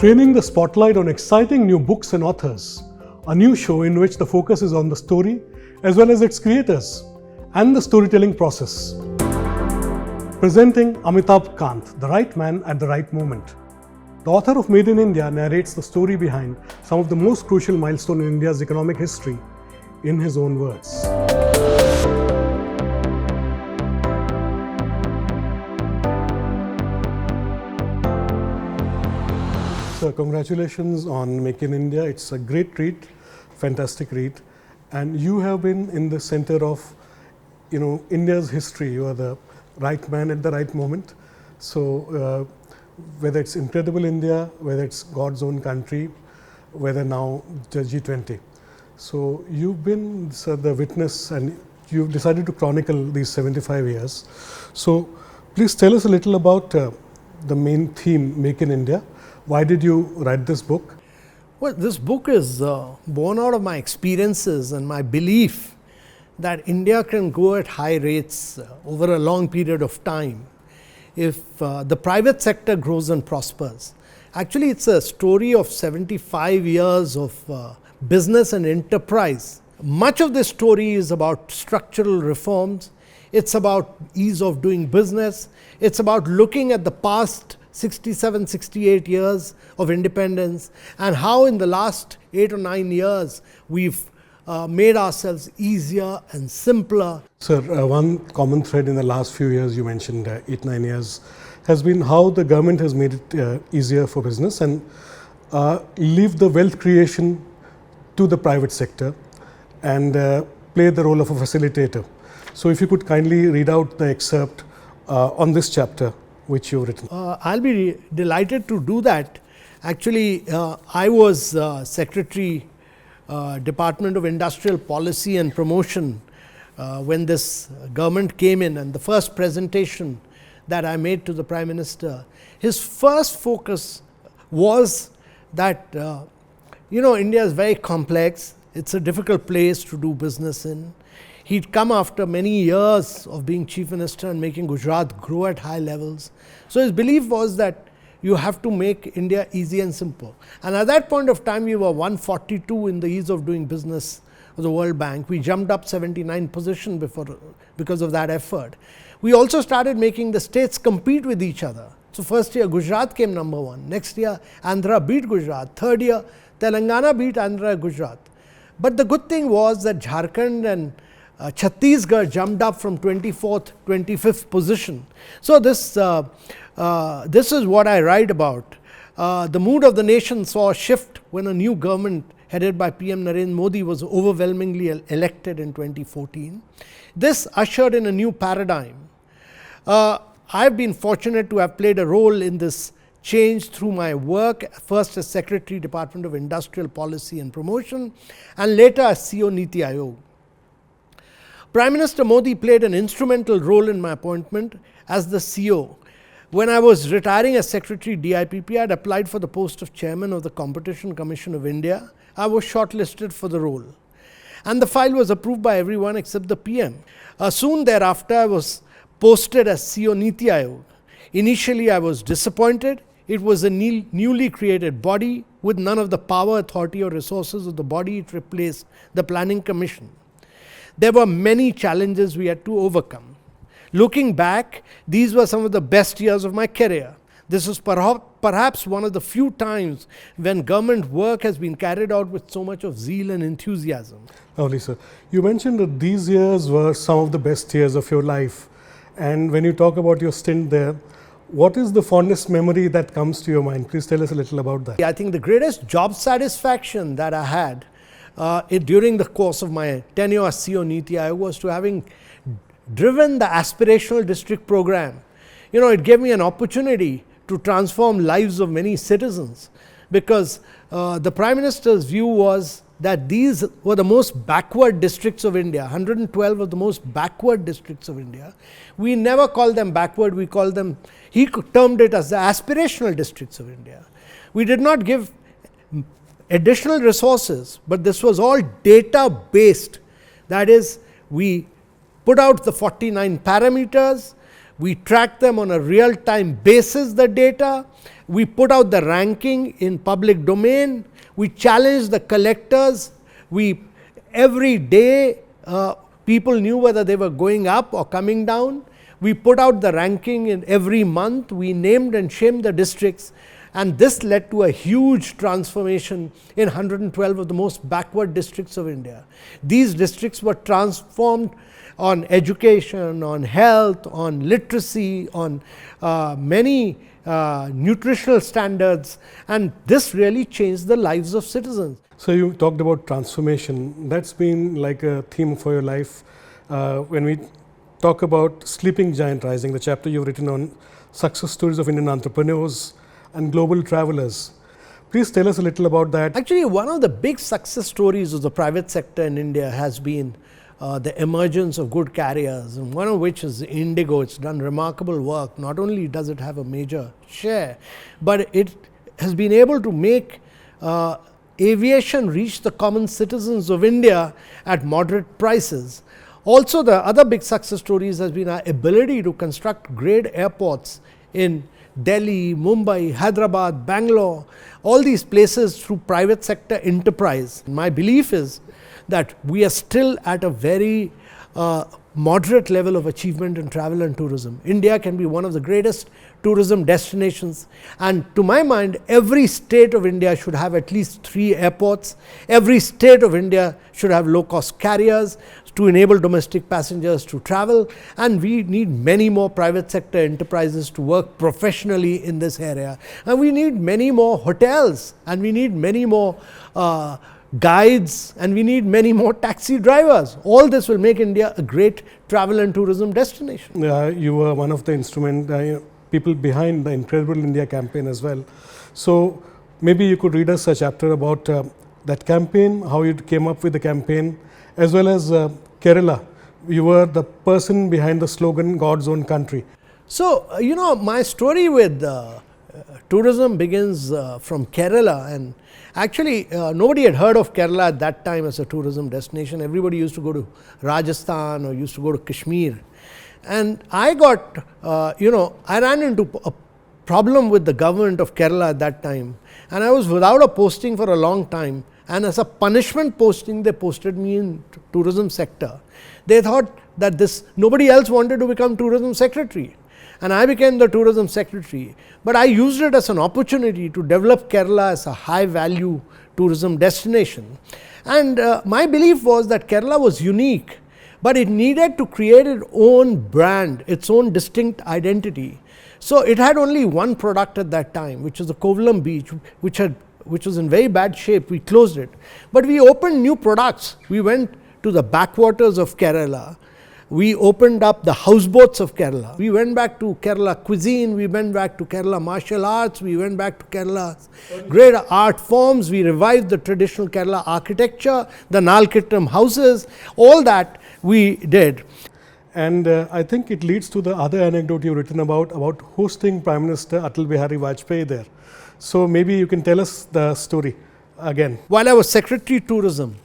Training the spotlight on exciting new books and authors, a new show in which the focus is on the story as well as its creators and the storytelling process. Presenting Amitabh Kant, the right man at the right moment. The author of Made in India narrates the story behind some of the most crucial milestones in India's economic history in his own words. So congratulations on Make in India. It's a great read, fantastic read, and you have been in the center of, India's history. You are the right man at the right moment. So whether it's Incredible India, whether it's God's own country, whether now the G-20. So you've been the witness, and you've decided to chronicle these 75 years. So please tell us a little about the main theme, Make in India. Why did you write this book? Well, this book is born out of my experiences and my belief that India can grow at high rates over a long period of time if the private sector grows and prospers. Actually, it's a story of 75 years of business and enterprise. Much of this story is about structural reforms. It's about ease of doing business. It's about looking at the past 67, 68 years of independence and how in the last 8 or 9 years we've made ourselves easier and simpler. Sir, one common thread in the last few years, you mentioned 8-9 years, has been how the government has made it easier for business and leave the wealth creation to the private sector and play the role of a facilitator. So if you could kindly read out the excerpt on this chapter which you've written. I'll be delighted to do that. Actually, I was Secretary, Department of Industrial Policy and Promotion when this government came in, and the first presentation that I made to the Prime Minister, his first focus was that, India is very complex. It's a difficult place to do business in. He'd come after many years of being Chief Minister and making Gujarat grow at high levels. So his belief was that you have to make India easy and simple. And at that point of time, we were 142 in the ease of doing business of the World Bank. We jumped up 79 position because of that effort. We also started making the states compete with each other. So first year, Gujarat came number 1. Next year, Andhra beat Gujarat. Third year, Telangana beat Andhra and Gujarat. But the good thing was that Jharkhand and Chhattisgarh jumped up from 24th, 25th position. So this is what I write about. The mood of the nation saw a shift when a new government headed by PM Narendra Modi was overwhelmingly elected in 2014. This ushered in a new paradigm. I've been fortunate to have played a role in this change through my work, first as Secretary, Department of Industrial Policy and Promotion, and later as CEO, NITI Aayog. Prime Minister Modi played an instrumental role in my appointment as the CEO. When I was retiring as Secretary DIPP, I had applied for the post of Chairman of the Competition Commission of India. I was shortlisted for the role. And the file was approved by everyone except the PM. Soon thereafter, I was posted as CEO NITI Aayog. Initially, I was disappointed. It was a newly created body with none of the power, authority or resources of the body it replaced, the Planning Commission. There were many challenges we had to overcome. Looking back, these were some of the best years of my career. This was perhaps one of the few times when government work has been carried out with so much of zeal and enthusiasm. Lovely, sir. You mentioned that these years were some of the best years of your life. And when you talk about your stint there, what is the fondest memory that comes to your mind? Please tell us a little about that. I think the greatest job satisfaction that I had during the course of my tenure as CEO NITI Aayog was to having driven the aspirational district program. It gave me an opportunity to transform lives of many citizens, because the Prime Minister's view was that these were the most backward districts of India, 112 of the most backward districts of India. We never called them backward, we called them, he termed it as the aspirational districts of India. We did not give additional resources, but this was all data based. That is, we put out the 49 parameters, we track them on a real time basis, the data, we put out the ranking in public domain, we challenged the collectors, every day people knew whether they were going up or coming down. We put out the ranking in every month, we named and shamed the districts, and this led to a huge transformation in 112 of the most backward districts of India. These districts were transformed on education, on health, on literacy, on many nutritional standards, and this really changed the lives of citizens. So you talked about transformation. That's been like a theme for your life. When we talk about Sleeping Giant Rising, the chapter you've written on success stories of Indian entrepreneurs and global travelers. Please tell us a little about that. Actually, one of the big success stories of the private sector in India has been the emergence of good carriers, and one of which is Indigo. It's done remarkable work. Not only does it have a major share, but it has been able to make aviation reach the common citizens of India at moderate prices. Also, the other big success stories has been our ability to construct great airports in Delhi, Mumbai, Hyderabad, Bangalore, all these places through private sector enterprise. My belief is that we are still at a very moderate level of achievement in travel and tourism. India can be one of the greatest tourism destinations, and to my mind, every state of India should have at least 3 airports. Every state of India should have low-cost carriers to enable domestic passengers to travel, and we need many more private sector enterprises to work professionally in this area. And we need many more hotels, and we need many more guides, and we need many more taxi drivers. All this will make India a great travel and tourism destination. You were one of the people behind the Incredible India campaign as well. So maybe you could read us a chapter about that campaign, how you came up with the campaign, as well as Kerala. You were the person behind the slogan, God's own country. So, my story with tourism begins from Kerala, and actually nobody had heard of Kerala at that time as a tourism destination. Everybody used to go to Rajasthan or used to go to Kashmir. And I got, I ran into a problem with the government of Kerala at that time, and I was without a posting for a long time. And as a punishment posting, they posted me in tourism sector. They thought that nobody else wanted to become tourism secretary, and I became the tourism secretary. But I used it as an opportunity to develop Kerala as a high value tourism destination. And my belief was that Kerala was unique, but it needed to create its own brand, its own distinct identity. So it had only one product at that time, which was the Kovalam beach, which was in very bad shape. We closed it. But we opened new products. We went to the backwaters of Kerala. We opened up the houseboats of Kerala. We went back to Kerala cuisine. We went back to Kerala martial arts. We went back to Kerala's great art forms. We revived the traditional Kerala architecture, the Nalkittam houses, all that we did. And I think it leads to the other anecdote you've written about hosting Prime Minister Atal Bihari Vajpayee there. So maybe you can tell us the story again. While I was Secretary Tourism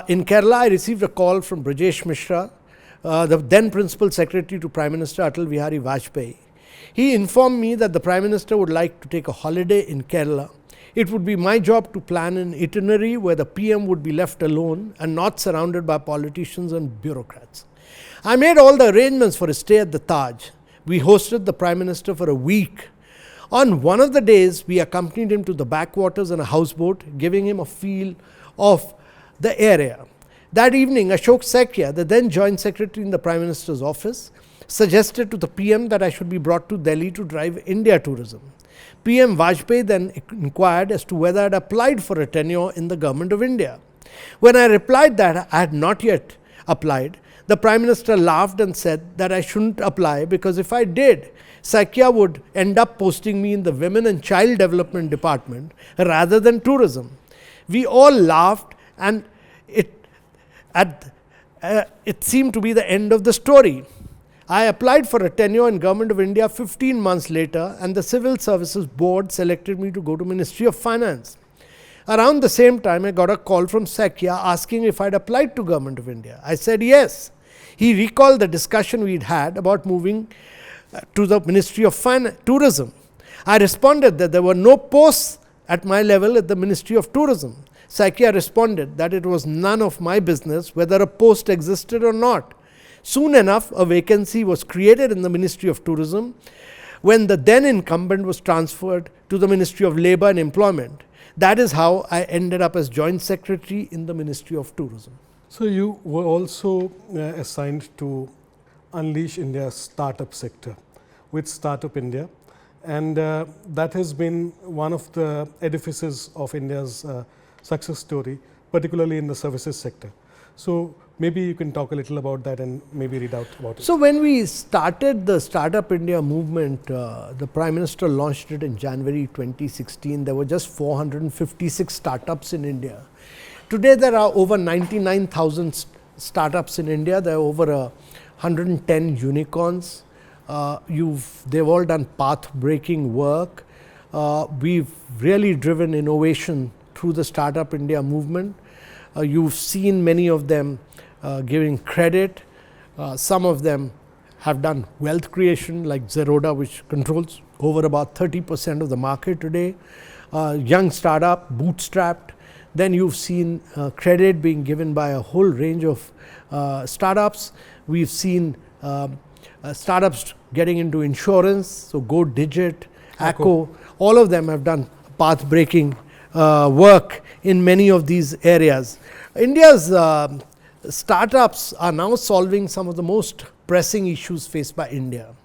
in Kerala, I received a call from Brajesh Mishra, the then Principal Secretary to Prime Minister Atal Bihari Vajpayee. He informed me that the Prime Minister would like to take a holiday in Kerala. It would be my job to plan an itinerary where the PM would be left alone and not surrounded by politicians and bureaucrats. I made all the arrangements for a stay at the Taj. We hosted the Prime Minister for a week. On one of the days, we accompanied him to the backwaters in a houseboat, giving him a feel of the area. That evening, Ashok Saikya, the then Joint Secretary in the Prime Minister's office, suggested to the PM that I should be brought to Delhi to drive India tourism. PM Vajpayee then inquired as to whether I had applied for a tenure in the Government of India. When I replied that I had not yet applied, the Prime Minister laughed and said that I shouldn't apply because if I did, Saikya would end up posting me in the Women and Child Development Department rather than tourism. We all laughed, and it seemed to be the end of the story. I applied for a tenure in Government of India 15 months later, and the Civil Services Board selected me to go to Ministry of Finance. Around the same time, I got a call from Saikya asking if I had applied to Government of India. I said yes. He recalled the discussion we'd had about moving to the Ministry of Tourism. I responded that there were no posts at my level at the Ministry of Tourism. Saikia responded that it was none of my business whether a post existed or not. Soon enough, a vacancy was created in the Ministry of Tourism when the then incumbent was transferred to the Ministry of Labour and Employment. That is how I ended up as Joint Secretary in the Ministry of Tourism. So you were also assigned to unleash India's startup sector with Startup India, and that has been one of the edifices of India's success story, particularly in the services sector. So maybe you can talk a little about that and maybe read out about it. So when we started the Startup India movement, the Prime Minister launched it in January 2016. There were just 456 startups in India. Today there are over 99,000 startups in India. There are over 110 unicorns. They've all done path-breaking work. We've really driven innovation through the Startup India movement. You've seen many of them giving credit. Some of them have done wealth creation, like Zerodha, which controls over about 30% of the market today. Young startup, bootstrapped. Then you've seen credit being given by a whole range of startups. We've seen startups getting into insurance, so Go Digit, Acco, all of them have done path-breaking work in many of these areas. India's startups are now solving some of the most pressing issues faced by India.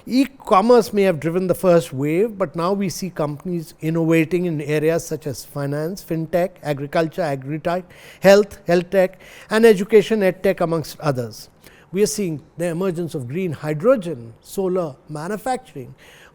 E-commerce may have driven the first wave, but now we see companies innovating in areas such as finance, fintech, agriculture, agri-tech, health tech, and education, edtech, amongst others. We are seeing the emergence of green hydrogen, solar manufacturing,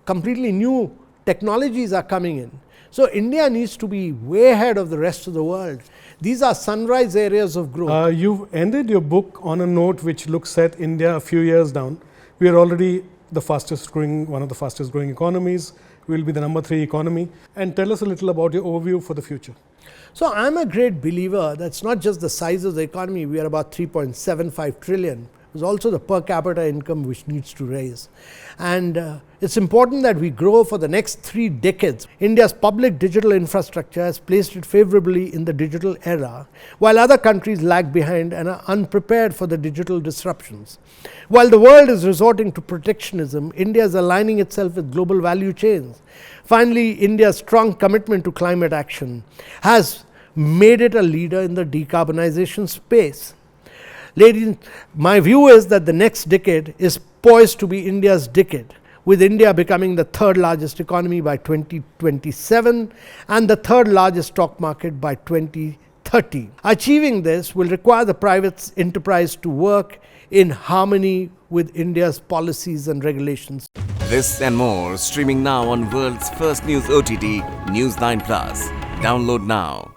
completely new technologies are coming in. So India needs to be way ahead of the rest of the world. These are sunrise areas of growth. You've ended your book on a note which looks at India a few years down. We are already the fastest growing, one of the fastest growing economies. We will be the number 3 economy. And tell us a little about your overview for the future. So I'm a great believer that's not just the size of the economy. We are about 3.75 trillion. There's also the per capita income which needs to raise. And it's important that we grow for the next 3 decades. India's public digital infrastructure has placed it favorably in the digital era, while other countries lag behind and are unprepared for the digital disruptions. While the world is resorting to protectionism, India is aligning itself with global value chains. Finally, India's strong commitment to climate action has made it a leader in the decarbonization space. Ladies, my view is that the next decade is poised to be India's decade, with India becoming the 3rd largest economy by 2027 and the 3rd largest stock market by 2030. Achieving this will require the private enterprise to work in harmony with India's policies and regulations. This and more streaming now on world's first news OTT, News9 Plus. Download now.